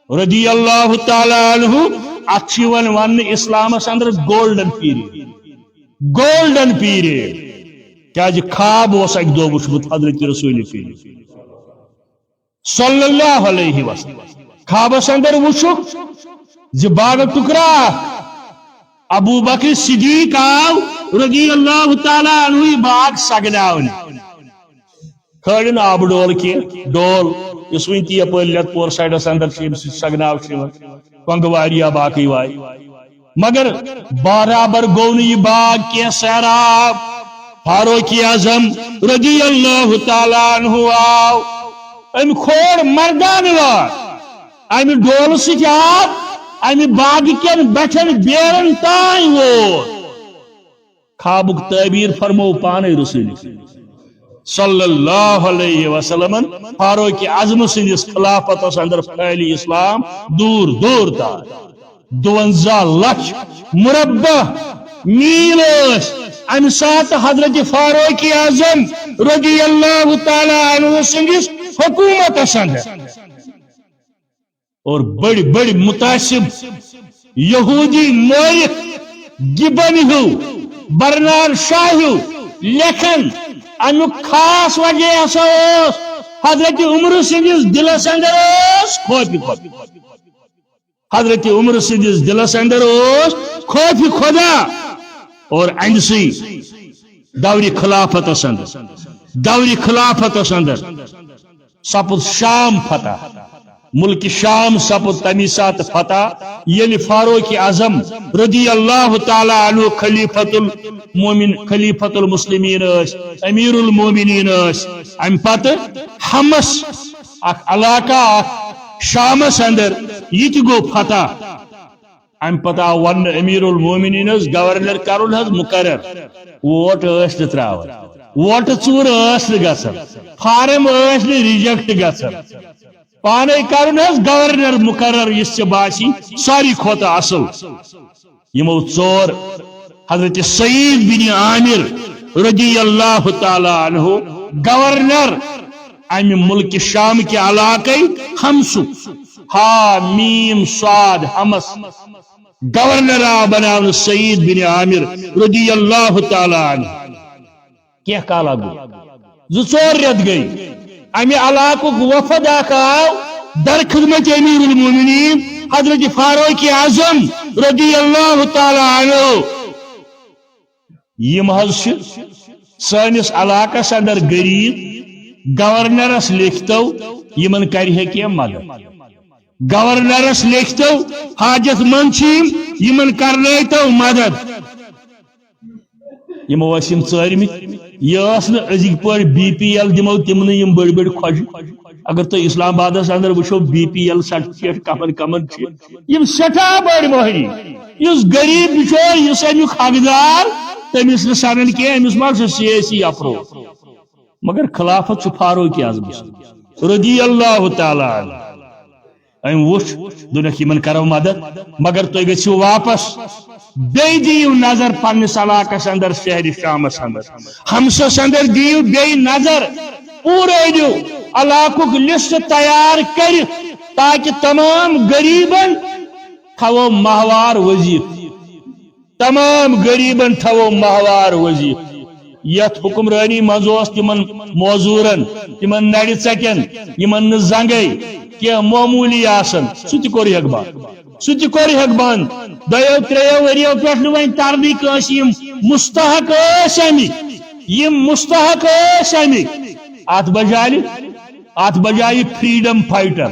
رضی اللہ تعالی عنہ اتھون ون اسلام اندر گولڈن پیریڈ کیا خواب اس اک دو وچمت حضرت رسول کریم صلی اللہ علیہ وسلم خوابس اندر وچھک باغ ٹکرا ابو بکر صدیق آو رضی اللہ تعالی عنہ باغ سگناون کھڑن آب ڈول کی ڈول اس ونتی یپر لیت پور سائڈس اندر سگناو کنگواری باقی وائی مگر برابر گو یہ باغ کی سیراب فاروق اعظم رضی اللہ تعالی عنہ آو ام کھوڑ مردان وار ام ڈول سجاب ام باغ کن بیٹھن بیرن تائیں وہ خوابک تعبیر فرمو پانے رسول صلی اللہ علیہ وسلم فاروق اعظم سندس خلافت اندر پھیلی اسلام دور دور تار 52 لچھ مربع میل ام سات حضرت فاروق اعظم رضی اللہ تعالی عنہ سندس حکومت اندر اور بڑی بڑی متعصب یہودی مورخ گبن ہو برنار شاہ ہو لکھن امیک خاص وجہ ہسا حضرت عمر سندس دلس اندر خوف حضرت عمر سندس دلس اندر خوف خدا اور اندسی دوری خلافت اندر سپد شام فتح ملک شام سپد تمی سات فتح یل فاروق اعظم رضی اللہ تعالی عنہ خلیفت المسلمین امیر المومنین ام پت حمس اخ علاقہ شامس اندر یہ گو فتح ام پتہ ون امیر المومنین گورنر کرن حض مقرر ووٹ تراو ووٹ ژور گھن فارم ریجیکٹ گھن پانے کرن حض گورنر مقرر اس باسی ساری کھوتا اصل یمو ژور حضرت سعید بن عامر رضی اللہ تعالی عنہ گورنر ام ملک شام کے علاقے ہمسو ہا میم صاد ہمس گورنر بناون سعید بن عامر رضی اللہ تعالی عنہ کیا کالا گو زور رت گئی امی علاقہ وفد آو در خدمت امیر المومنین حضرت فاروق اعظم رضی اللہ تعالی عنہ یم حض سانس علاقہ اندر غریب گورنرس لکھتو یمن کرہ کی مدد گورنرس لکھتو حاجت مند یمن کرنیتو مدد یمو یم ژارمت یہ ازک پہ بی پی ایل دمو تمن یم بڑ بڑ خوش اگر تو اسلام آباد اندر وچھو بی پی ایل سرٹیفکیٹ کمن کمن یم سٹھا بڑ مہنی اس غریب وچھو اس امیک حقدار تمس سنن کی امس ما سیاسی افرو مگر خلافت فاروق اعظم رضی اللہ تعالی عنہ ام وچ دنیا من کرو مدد مگر تو گھو واپس بی دیو نظر پنس علاقس اندر شہر شامس اندر ہمسس اندر دیو بی نظر پورے دیو علاقک لسٹ تیار کر تاکہ تمام غریبن تھو ماہوار وظیف تمام غریبن تھو ماہوار وظیف یت حکمرانی مزوس تمن موزورن تمن نڑ ژکن یمن زنگے کی معمولی آسن سہ کور بند دیو تریو وریو پہ ون ترنی مستحق امک یہ مستحق ات بجائے فریڈم فائٹر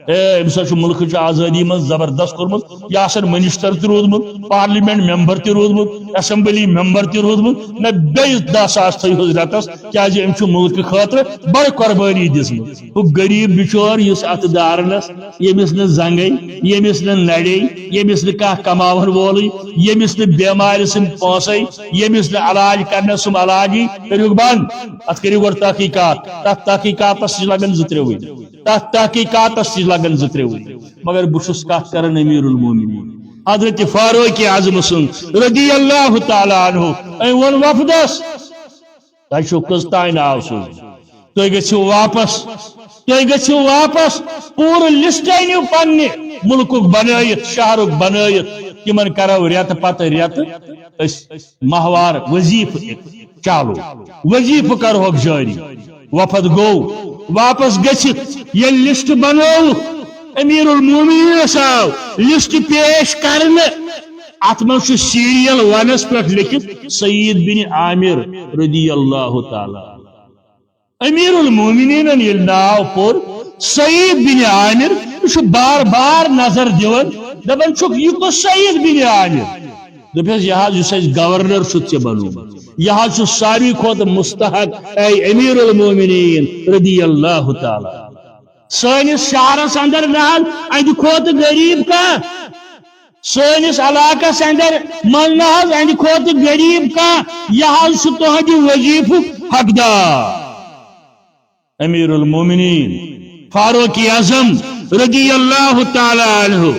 امس ملک آزادی من زبردست کورمت یہ منسٹر تہ روزمت پارلیمنٹ ممبر تہ روزمت اسمبلی ممبر تہ روزمت نہ بیس 10 ساس تھوس رتس کیازِ ام ملک خاطر بڑ قربانی دسمت وہ غریب بچور اس ات دارنس یمس ن زنگے یمس ن نڑے یمس ن کھانا کماون وول یمس ن بیمار سم پونسے یمس ن علاج کرنے سم علاجی کریو بند ات کریو گۄڈٕ تحقیقات تک تحقیقاتس لگن 2-3 ؤری تک تحقیقاتس لگن 2-3 ؤری مگر بہس کت کران امیر المومنین حضرت فاروق اعظم سن رضی اللہ تعالی عنہ ون وفدس تہ کس تین ناو سوز تھی گھو واپس پور لسٹ انو پنہ ملک بنائت شہرک بنائت تمن کرو ریت پتہ ریت ماہوار وظیف چالو وظیف کرہوک جاری وفد گو واپس گھت یہ لسٹ بنو امیر المومنین آو لسٹ پیش کرنے ات من سیریل 1 پہ لکھت سعید بن عامر رضی اللہ تعالی امیر المومنین یل ناو پور سعید بن عامر یہ بار بار نظر دیون دپان یہ کس سعید بن عامر دپس یہ گورنر ے بنو یہ ساروی کھت مستحق اے امیر المومنین رضی اللہ تعالی سنس شہرس اندر نان اند کھت غریب کا سنس علاقس اندر من اند کھت غریب کا یہ تہد وظیف حقدار امیر المومنین فاروق اعظم رضی اللہ تعالی عنہ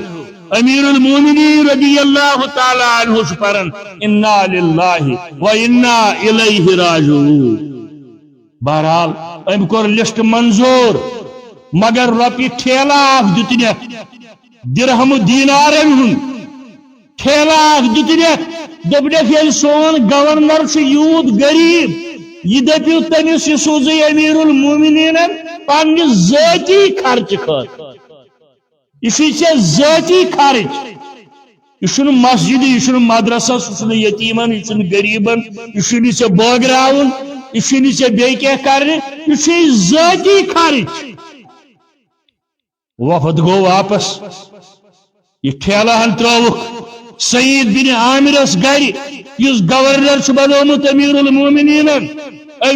امیر المومنین رضی اللہ تعالی عنہ پرن انا للہ و انا الیہ راجعون بہرحال ام کور لسٹ منظور مگر رۄپیہِ ٹھیلہ اکھ دتنک درہم دینارن ہن ٹھیلہ اکھ دتنک دپنک ییٚلہِ سون گورنر یوت غریب یہ دپیو تمس یہ سوزی امیر المومنین پنہ ذاتی خرچ خاطر یہ ذاتی خرچ یہ مسجد یہ مدرسس یہ یتیمن یہ غریبن یہ بٲگراوُن یہ بیٚیہِ کرنے یہ ذاتی خرچ وفد گو واپس یہ ٹھیلہ ہن تروک سعید بن عامرس گر اس گورنر بنومت امیر المومنین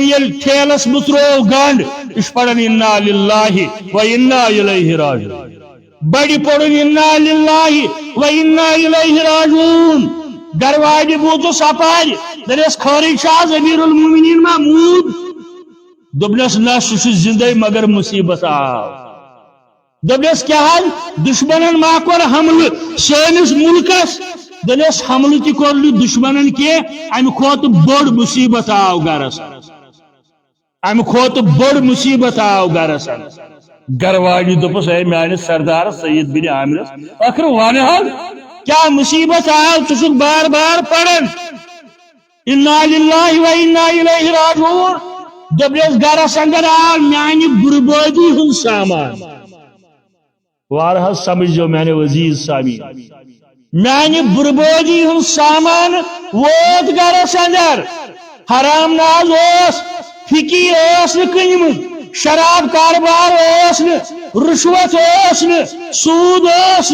یل ٹھیلس مترو گنڈ یہ پڑھن انا للہ و انا الیہ راجعون بڑی پڑھن انا للہ و انا الیہ راجعون گر واجہ بوزس اپار دپس خارج آز امیر المومنین محمود دپنس نا سہ زندے مگر مصیبت آو دپنس کیا حال دشمنن ما کور حملہ سانس ملکس دپنس حملہ تہ کور دشمنن کی ام کھوت بڑ مصیبت آو گرس ام کھوت بڑ مصیبت آو گرس گر واجہ دپس اے میانس سردار سعید بن عامرس آخر ون حال کیا مصیبت آو ثہ بار بار پڑھن انا للہ و انا الیہ راجعون دپنس گرس اندر آو میانہ بربادی ہند سامان وارہ سمجھو میں نے وزیر سامی میانہ بربادی ہند سامان ووت گرس اندر حرام ناز اس فکی اس کنمت شراب کاروبار اس رشوت اس سود اس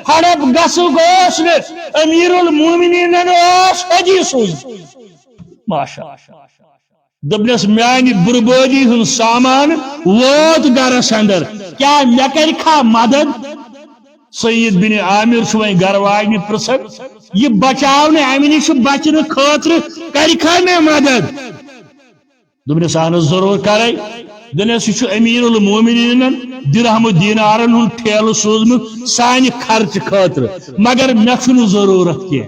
ہڑپ گسک اس امیر المومنین اس حجی سوز ماشاء دپنس میانہ بربادی ہند سامان ووت گرس اندر کیا مے کر مدد سعید بن عامر وی گر واجنہ پرسن یہ بچاؤ امہ نش بچنے خاطر کر مے مدد دپنس اہن ضرور کرے دپنس یہ امیر المومنین درہم دینارن ہند ٹھیلہ سوزمت سانہ خرچ خاطر مگر مے چھنہ ضرورت کی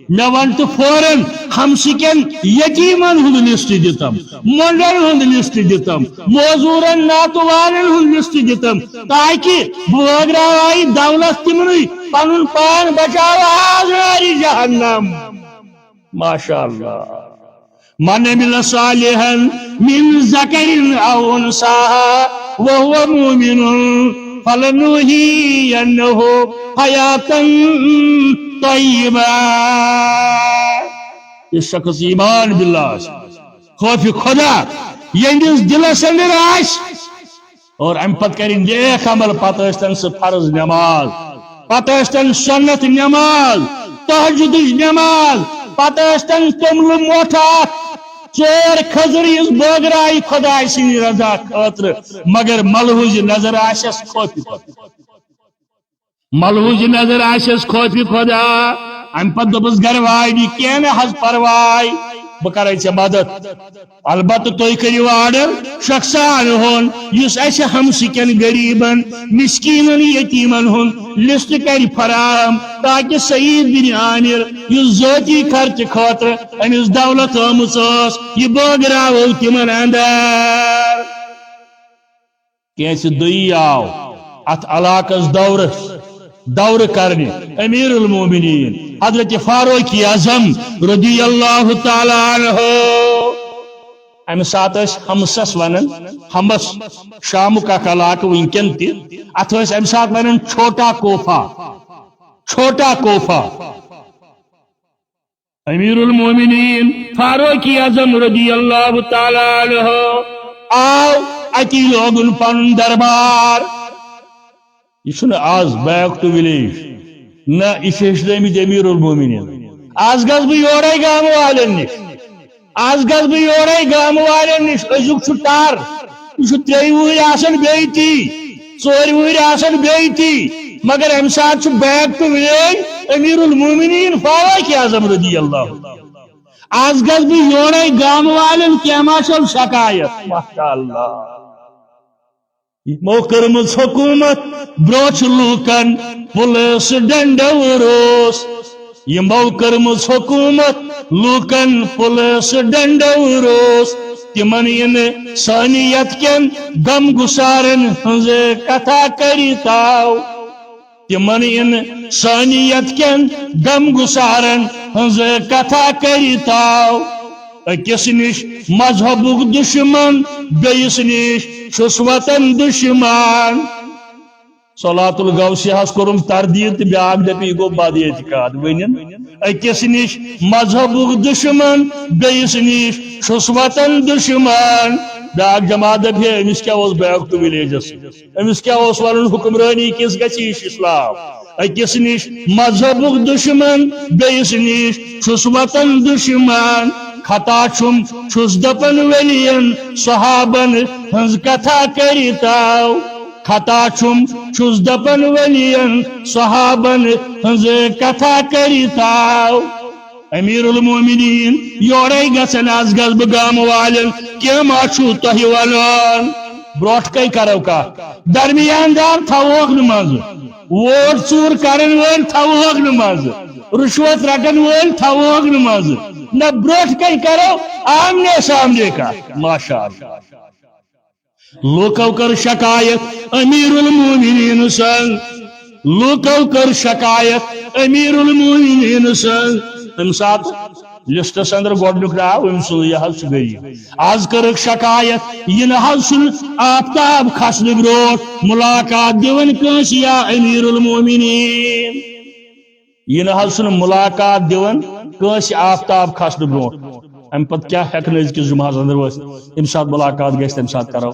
مے ون تو فوراً ہمسکن یتیمن ہند لسٹ دتم منڈن ہند لسٹ دتم موزورن ناتوانن ہند لسٹ دتم تاکہ بٲگراوے دولت تمن پن پان بچاو ناری جہنم ماشاء اللہ من عمل صالحا من ذکر او انثى وهو مؤمن فلنحيينه حیاتا طیبہ یہ شخص ایمان باللہ خوف خدا یہندس دلس اندر آس اور ام پت کریں نیک عمل پتہ ٲسۍتن سہ فرض نماز پتہ ٲسۍتن سنت نماز تہجدٕچ نماز پتہ ٲسۍتن توملہٕ موٹھات ژور کھزر یس بٲگراے خداے سٕنٛدِ رضا خٲطرٕ مگر ملحوظ نظر آسٮ۪س خوفِ خدا ملحوظ نظر آسٮ۪س خوفِ خدا ام پتہٕ دوٚپُس گرٕ واجنہِ کینٛہہ نہ حظ پرواے بہ کرے ژےٚ مدد البتہ تُہۍ کٔرِو آرڈر شخصان ہُن یُس اسہِ ہمسکٮ۪ن غریبن مسکیٖنن یتیٖمن ہُنٛد لسٹ کرِ فراہم تاکہ سعید بن عامر یُس ذٲتی خرچہٕ خٲطرٕ أمِس دولت آمٕژ ٲس یہِ بٲگراوو تِمن اندر کیٛازِ دُیی آو اتھ علاقس دور کرنے امیر المومنین حضرت فاروق اعظم رضی اللہ تعالی عنہ ام سات ہمسس ونن ہمس شامک اخ علاقہ ونکن تہ ات ام سات ونن چھوٹا کوفہ امیر المومنین فاروق اعظم رضی اللہ تعالی عنہ آو اتی لوگن پن دربار یہ آز بیک ٹو ولیج نہ یہ امیر المومنین آز گس بہ یورے گام والن نش ازیک ٹر یہ 3 وہر آسان بیتی 4 وہر آسان بیتی مگر ام سات بیک ٹو ولیج امیر المومنین فاروق اعظم رضی اللہ آز گس بہ یورے گام والن کیا ماشاء شکایت ماشاء اللہ مو کرمز حکومت بروچ لوکن پولیس ڈنڈوروس یہ مو کرمز حکومت لوکن پولیس ڈنڈوروس تمن ین سانیت کن غم گسارن ہنز کتھا کریتاو تمن ین سانیت کن غم گسارن ہنز کتھا کریتاو اکس نش مذہبک دشمن بیس نش چھس وطن دشمن صلاۃ الغوثیہ کورم تردید تو بیاکھ دپی گو بد اعتقاد ونن اکس نش مذہبک دشمن بیس نش چھس وطن دشمن بیاکھ جماعت دپی امس کیا بیک ٹو ولیجس امس کیا ون حکمرانی کس گھس اسلام اکس نش مذہبک دشمن بیس نش چھس وطن دشمن خطا چھس دپن ولین صحابن ہنز کتھا کریتاو خطا چھس دپن ولین صحابن ہنز کتھا کریتاو امیر المومنین یورے گژھن آز گژھٕ بہٕ گامہٕ والٮ۪ن کینٛہہ ما چھُو تۄہہِ ونان برٛونٛٹھ کٔے کرو کتھ درمیان دار تھاوہوکھ نہٕ منٛزٕ ووٹ ژوٗر کرن وٲلۍ تھاوہوکھ نہٕ منٛزٕ رشوت رٹن وٲلۍ تھاوہوکھ نہٕ منٛزٕ نہ برٛونٛٹھ کٔے کرو آمنے سامنے کتھ ماشاء اللہ لوکو کر شکایت امیر المومنین سنگ لوکو کر شکایت امیر المومنین سنگ ام سات لسٹس اندر گۄڈنیُک ناو أمۍ سُنٛد یہِ حظ چھُ غریٖب آز کٔرٕکھ شکایت یہِ نہ حظ چھُنہٕ آفتاب کھسنہٕ برٛونٛٹھ مُلاقات دِوان کٲنٛسہِ یا امیر المومنین یہ نہ حظ چھُنہٕ مُلاقات دِوان کٲنٛسہِ آفتاب کھسنہٕ برٛونٛٹھ امہِ پتہٕ کیٛاہ ہٮ۪کہٕ نہٕ أزکِس جُمعس اندر ؤسِتھ ییٚمہِ ساتہٕ مُلاقات گژھِ تمہِ ساتہٕ کرو